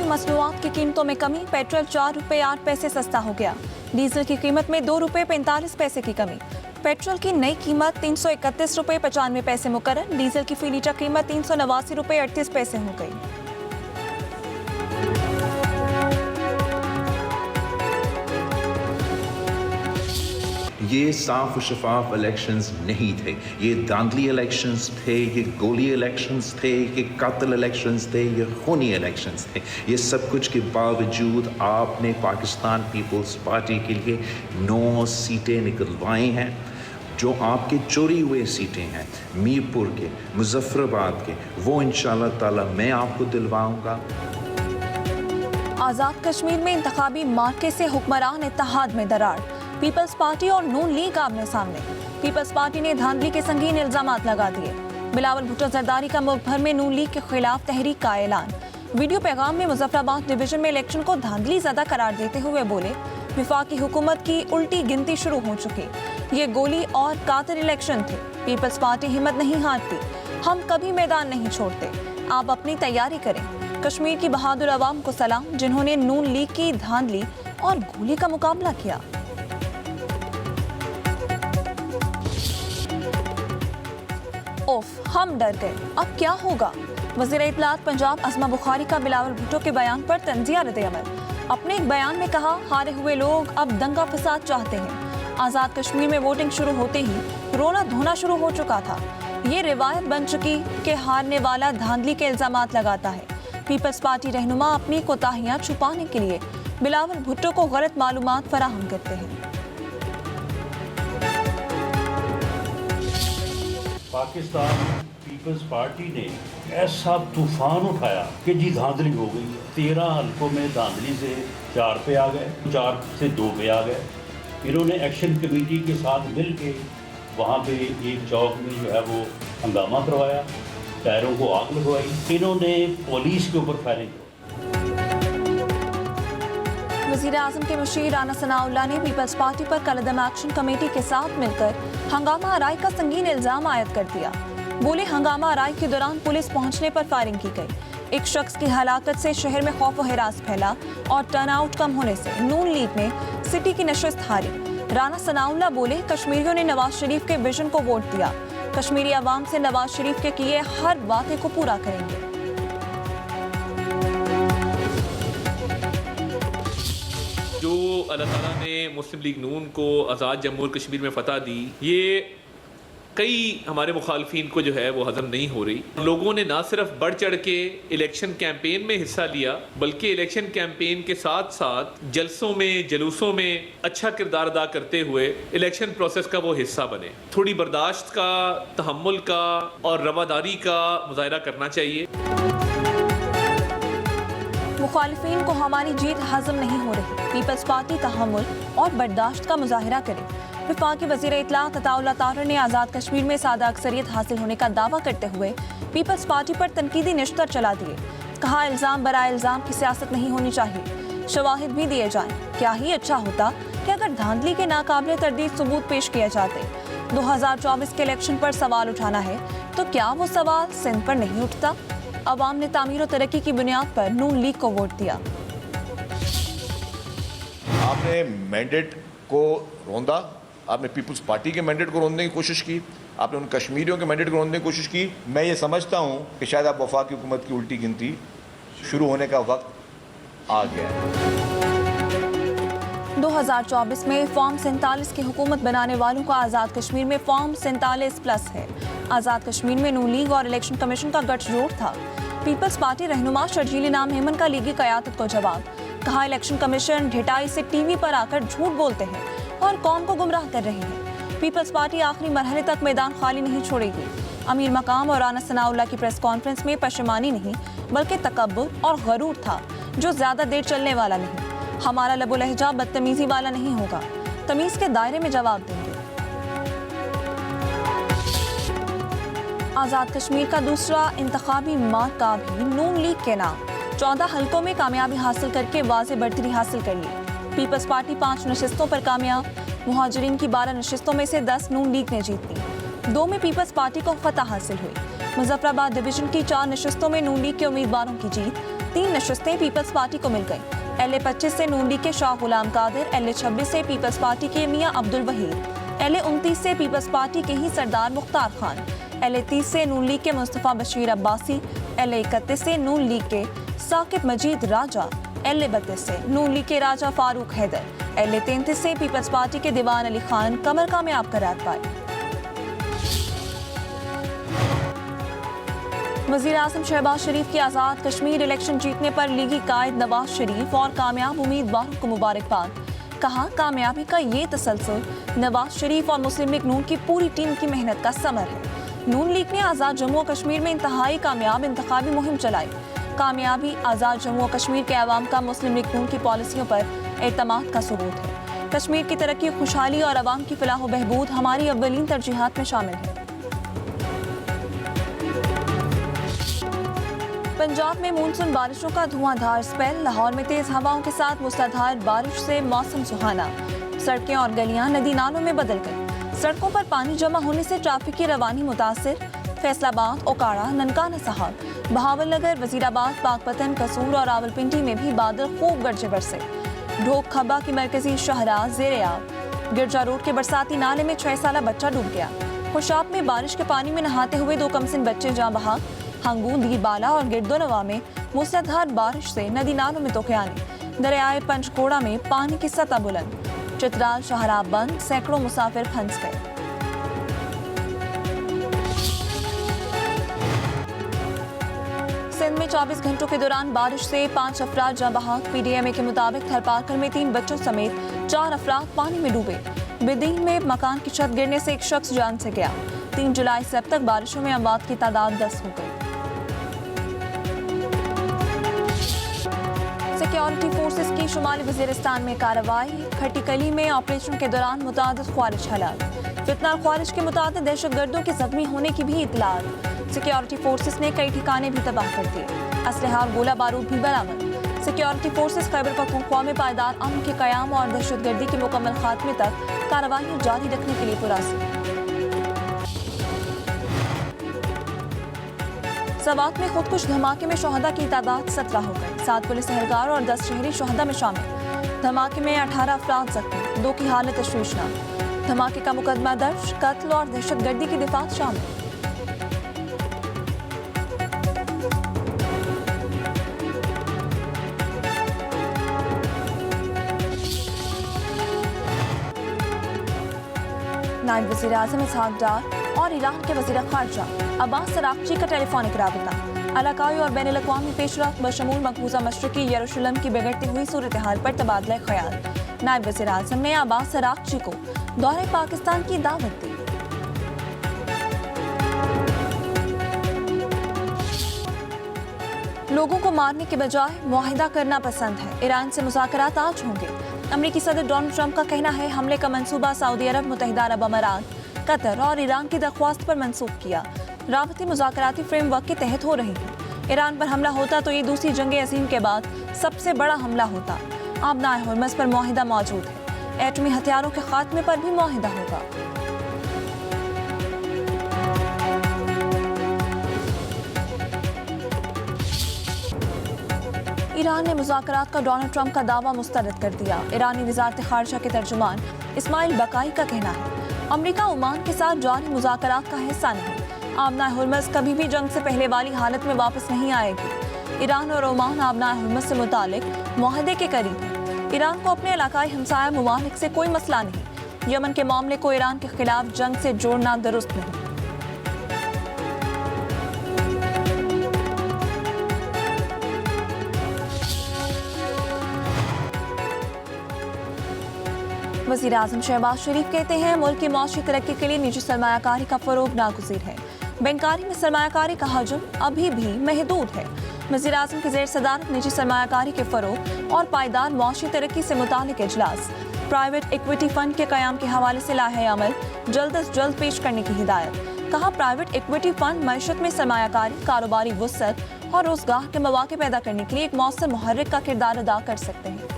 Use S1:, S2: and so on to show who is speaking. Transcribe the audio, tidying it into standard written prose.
S1: मसनूआत की कीमतों में कमी, पेट्रोल 4 रुपये 8 पैसे सस्ता हो गया। डीजल की कीमत में 2 रुपये 45 पैसे की कमी। पेट्रोल की नई कीमत 331 रुपये 95 पैसे मुकर्रर। डीजल की फी लीटर कीमत 389 रुपये 38 पैसे हो गई।
S2: ये साफ और शफाफ इलेक्शंस नहीं थे, ये धांधली इलेक्शंस थे, ये गोली इलेक्शंस थे, ये कातिल इलेक्शंस थे, ये खूनी इलेक्शंस थे। ये सब कुछ के बावजूद आपने पाकिस्तान पीपल्स पार्टी के लिए 9 सीटें निकलवाई हैं। जो आपके चोरी हुए सीटें हैं मीरपुर के, मुजफ्फराबाद के, वो इंशाअल्लाह ताला मैं आपको दिलवाऊंगा।
S1: आज़ाद कश्मीर में इंतखाबी मार्के से हुक्मरान इत्तेहाद में दरार, पीपल्स पार्टी और नून लीग आमने सामने। पीपल्स पार्टी ने धांधली के संगीन इल्जामात लगा दिए। बिलावल भुट्टो जरदारी का मुल्क भर में नून लीग के खिलाफ तहरीक का ऐलान। वीडियो पैगाम में मुजफ्फराबाद डिवीजन में इलेक्शन को धांधली ज़्यादा करार देते हुए बोले, विफाकी हुकूमत की उल्टी गिनती शुरू हो चुकी। ये गोली और कातिल इलेक्शन थे। पीपल्स पार्टी हिम्मत नहीं हारती, हम कभी मैदान नहीं छोड़ते। आप अपनी तैयारी करें। कश्मीर की बहादुर आवाम को सलाम, जिन्होंने नून लीग की धांधली और गोली का मुकाबला किया। ओफ, हम डर गए, अब क्या होगा? वज़ीर इत्तलात पंजाब अज़मा बुखारी का बिलावल भुट्टो के बयान पर तंज़िया रद्द-ए-अमल। अपने एक बयान में कहा, हारे हुए लोग अब दंगा फसाद चाहते हैं। आज़ाद कश्मीर में वोटिंग शुरू होते ही रोना धोना शुरू हो चुका था। ये रिवायत बन चुकी कि हारने वाला धांधली के इल्जामात लगाता है। पीपल्स पार्टी रहनुमा अपनी कोताहियां छुपाने के लिए बिलावल भुट्टो को गलत मालूमात फराहम करते हैं।
S3: पाकिस्तान पीपल्स पार्टी ने ऐसा तूफान उठाया कि जी धांधली हो गई। 13 हल्कों में धांधली से 4 पे आ गए, 4 से 2 पे आ गए। इन्होंने एक्शन कमेटी के साथ मिल के वहाँ पे एक चौक में जो है वो हंगामा करवाया, टायरों को आग लगवाई। इन्होंने पुलिस के ऊपर फायरिंग करवाई।
S1: वज़ीर आज़म के मुशीर राना सनाउल्लाह ने पीपल्स पार्टी पर कलअदम एक्शन कमेटी के साथ मिलकर हंगामा आराई का संगीन इल्जाम आयद कर दिया। बोले, हंगामा आराई के दौरान पुलिस पहुंचने पर फायरिंग की गई। एक शख्स की हलाकत से शहर में खौफ व हिरास फैला और टर्नआउट कम होने से नून लीग ने सिटी की नशिस्त हारी। राना सनाउल्लाह बोले, कश्मीरियों ने नवाज शरीफ के विजन को वोट दिया। कश्मीरी अवाम से नवाज शरीफ के किए हर वादे को पूरा करेंगे।
S4: जो अल्लाह ताला ने मुस्लिम लीग नून को आज़ाद जम्मू और कश्मीर में फ़तह दी, ये कई हमारे मुखालफिन को जो है वो हज़म नहीं हो रही। लोगों ने ना सिर्फ बढ़ चढ़ के इलेक्शन कैंपेन में हिस्सा लिया, बल्कि इलेक्शन कैंपेन के साथ साथ जलसों में, जलूसों में अच्छा किरदार अदा करते हुए इलेक्शन प्रोसेस का वो हिस्सा बने। थोड़ी बर्दाश्त का, तहम्मुल का और रवादारी का मुजाहरा करना चाहिए।
S1: मुखालिफिन को हमारी जीत हजम नहीं हो रही, पीपल्स पार्टी तहम्मुल और बर्दाश्त का मुजाहरा करे। वफाकी वज़ीर इत्तलात अताउल्लाह ताहिर ने आज़ाद कश्मीर में सादा अक्सरियत हासिल होने का दावा करते हुए पीपल्स पार्टी पर तनकीदी निश्तर चला दिए। कहा, इल्ज़ाम बराए इल्ज़ाम की सियासत नहीं होनी चाहिए, शवाहिद भी दिए जाएं। क्या ही अच्छा होता कि अगर धांधली के नाकाबिले तरदीद सबूत पेश किए जाते। 2024 के इलेक्शन पर सवाल उठाना है तो क्या वो सवाल सिंध पर नहीं उठता? अवाम ने तामीर और तरक्की की बुनियाद पर नून लीग को वोट दिया।
S5: आपने मैंडेट को रोंदा, आपने पीपल्स पार्टी के मैंडेट को रोंदने की कोशिश की, आपने उन कश्मीरियों के मैंडेट को रोंदने की कोशिश की। मैं ये समझता हूँ कि शायद आप वफाकी हुकूमत की उल्टी गिनती शुरू होने का वक्त आ गया है।
S1: 2024 में फॉर्म 47 की हुकूमत बनाने वालों का आज़ाद कश्मीर में फॉर्म 47+ है। आज़ाद कश्मीर में नून लीग और इलेक्शन कमीशन का गठजोड़ था। पीपल्स पार्टी रहनुमा शर्जील इनाम हेमन का लीगी क़यादत को जवाब। कहा, इलेक्शन कमीशन ढिठाई से टीवी पर आकर झूठ बोलते हैं और कौम को गुमराह कर रहे हैं। पीपल्स पार्टी आखिरी मरहले तक मैदान खाली नहीं छोड़ेगी। अमीर मकाम और राना सनाउल्लाह की प्रेस कॉन्फ्रेंस में पशेमानी नहीं बल्कि तकब्बुर और गरूर था, जो ज़्यादा देर चलने वाला नहीं। हमारा लबो लहजा बदतमीजी वाला नहीं होगा, तमीज़ के दायरे में जवाब देंगे। आज़ाद कश्मीर का दूसरा इंतखाबी मार्का भी नून लीग के नाम। 14 हल्कों में कामयाबी हासिल करके वाज़े बढ़तरी हासिल कर ली। पीपल्स पार्टी 5 नशिस्तों पर कामयाब। मुहाजिरीन की 12 नशिस्तों में से 10 नून लीग ने जीत ली। 2 में पीपल्स पार्टी को फतह हासिल हुई। मुजफ्फराबाद डिवीजन की 4 नशस्तों में नून लीग के उम्मीदवारों की जीत। 3 नशस्तें पीपल्स पार्टी को मिल गई। LA 25 से नून लीग के शाह गुलाम कादिर, LA 26 से पीपल्स पार्टी के मियां अब्दुल वहीद, LA 29 से पीपल्स पार्टी के ही सरदार मुख्तार खान, LA 30 से नून लीग के मुस्तफा बशीर अब्बासी, LA 31 से नून लीग के साकिब मजीद राजा, LA 32 से नून लीग के राजा फारूक हैदर, LA 33 से पीपल्स पार्टी के दीवान अली खान कमर कामयाब करार पाए। वज़ीर आज़म शहबाज शरीफ की आज़ाद कश्मीर इलेक्शन जीतने पर लीगी कायद नवाज शरीफ और कामयाब उम्मीदवारों को मुबारकबाद। कहा, कामयाबी का ये तसलसल नवाज शरीफ और मुस्लिम लीग नून की पूरी टीम की मेहनत का समर है। नून लीग ने आज़ाद जम्मू और कश्मीर में इंतहाई कामयाब इंतखाबी मुहिम चलाई। कामयाबी आज़ाद जम्मू और कश्मीर के अवाम का मुस्लिम लीग नून की पॉलिसियों पर एतमाद का सबूत है। कश्मीर की तरक्की, खुशहाली और अवाम की फलाह व बहबूद हमारी अव्वलीन तरजीहात में शामिल है। पंजाब में मानसून बारिशों का धुआंधार स्पेल। लाहौर में तेज हवाओं के साथ मूसलाधार बारिश से मौसम सुहाना। सड़कें और गलियां नदी नालों में बदल गई। सड़कों पर पानी जमा होने से ट्रैफिक की रवानी मुतासिर। फैसलाबाद, ओकाड़ा, ननकाना साहब, बहावलनगर, वजीराबाद, पाकपतन, कसूर और रावलपिंडी में भी बादल खूब गरजे बरसे। ढोक खब्बा की मरकजी शहरा ज़ेर-ए-आब। गिरजा रोड के बरसाती नाले में 6 साला बच्चा डूब गया। खुशाब में बारिश के पानी में नहाते हुए 2 कमसिन बच्चे जाँ बहा। हंगू, दीबाला और गिरदोनवा में मूसलाधार बारिश से नदी नालों में तोक़यानी। दरियाए पंचकोड़ा में पानी की सतह बुलंद। चित्राल शहराब बंद, सैकड़ों मुसाफिर फंस गए। सिंध में 24 घंटों के दौरान बारिश से 5 अफराद जाँ बहक। PDMA के मुताबिक थरपारकर में 3 बच्चों समेत 4 अफराद पानी में डूबे। बिदीन में मकान की छत गिरने से एक शख्स जान से गया। 3 जुलाई से अब तक बारिशों में अमवात की तादाद 10 हो गई। सिक्योरिटी फोर्सेस की शुमाली वजीरिस्तान में कार्रवाई। खट्टीकली में ऑपरेशन के दौरान मुतादिद ख्वारिज हलाक। फितना ख्वारिज के मुताबिक दहशतगर्दों के जख्मी होने की भी इतलात। सिक्योरिटी फोर्सेस ने कई ठिकाने भी तबाह कर दिए। असलहा और गोला बारूद भी बरामद। सिक्योरिटी फोर्सेस खैबर पख्तूनख्वा में पायदार अमन के क़याम और दहशतगर्दी के मुकम्मल खात्मे तक कार्रवाई जारी रखने के लिए पुरअज़्म। सवात में खुदकुश धमाके में शहदा की तादाद 17 हो गई। 7 पुलिस एहलकार और 10 शहरी शहदा में शामिल। धमाके में 18 अफराद जख्मी, 2 की हालत तशवीशनाक। धमाके का मुकदमा दर्ज, कत्ल और दहशतगर्दी की दिफात शामिल। नायब वज़ीर आज़म इसहाक डार और ईरान के वज़ीर ख़ारजा अब्बास अराग़ची का टेलीफोनिक राबता। इलाकाई और बैनुल अक़वामी पेशरफ़्त बशमूल मक़बूज़ा मशरिक़ी यरूशलेम की बिगड़ती हुई सूरत हाल पर तबादला ख़याल। नायब वज़ीर आज़म ने अब्बास अराग़ची को दौरे पाकिस्तान की दावत दी। लोगों को मारने के बजाय मुआहिदा करना पसंद है। ईरान से मुज़ाकरात आज होंगे। अमरीकी सदर डोनाल्ड ट्रंप का कहना है, हमले का मंसूबा सऊदी अरब, मुत्तहिदा अरब अमारात, कतर और ईरान की दरख्वास्त पर मंसूब किया। राबते मुज़ाकराती फ्रेमवर्क के तहत हो रही है। ईरान पर हमला होता तो ये दूसरी जंग अज़ीम के बाद सबसे बड़ा हमला होता। आबनाए हुर्मज़ पर मुआहिदा मौजूद है। एटमी हथियारों के खात्मे पर भी मुआहिदा होगा। ईरान ने मुज़ाकरात का डोनाल्ड ट्रंप का दावा मुस्तरद कर दिया। ईरानी वज़ारत ख़ारिजा के तर्जुमान इस्माइल बकाई का कहना है, अमरीका ओमान के साथ जारी मुज़ाकरात का हिस्सा नहीं। आबनाए हुर्मज़ कभी भी जंग से पहले वाली हालत में वापस नहीं आएगी। ईरान और ओमान आबनाए हुर्मज़ से मुतालिक मुआहदे के करीब है। ईरान को अपने इलाकाई हमसाया ममालिक से कोई मसला नहीं। यमन के मामले को ईरान के खिलाफ जंग से जोड़ना दुरुस्त नहीं। वज़ीर आज़म शहबाज शरीफ कहते हैं, मुल्क की मौशी तरक्की के लिए निजी सरमायाकारी का फ़रोग़ नागुज़ीर है। बैंकारी में सरमायाकारी का हजम अभी भी महदूद है। वज़ीर आज़म की ज़ेर सदारत निजी सरमायाकारी के फ़रोग़ और पायदार मौशी तरक्की से मुतालिक इजलास। प्राइवेट इक्विटी फ़ंड के क़याम के हवाले से लाहे अमल जल्द अज जल्द पेश करने की हिदायत। कहा, प्राइवेट इक्विटी फ़ंड मईशत में सरमायाकारी, कारोबारी वुसअत और रोज़गार के मौक़े पैदा करने के लिए एक मौसर मुहर्रिक का किरदार अदा कर सकते हैं।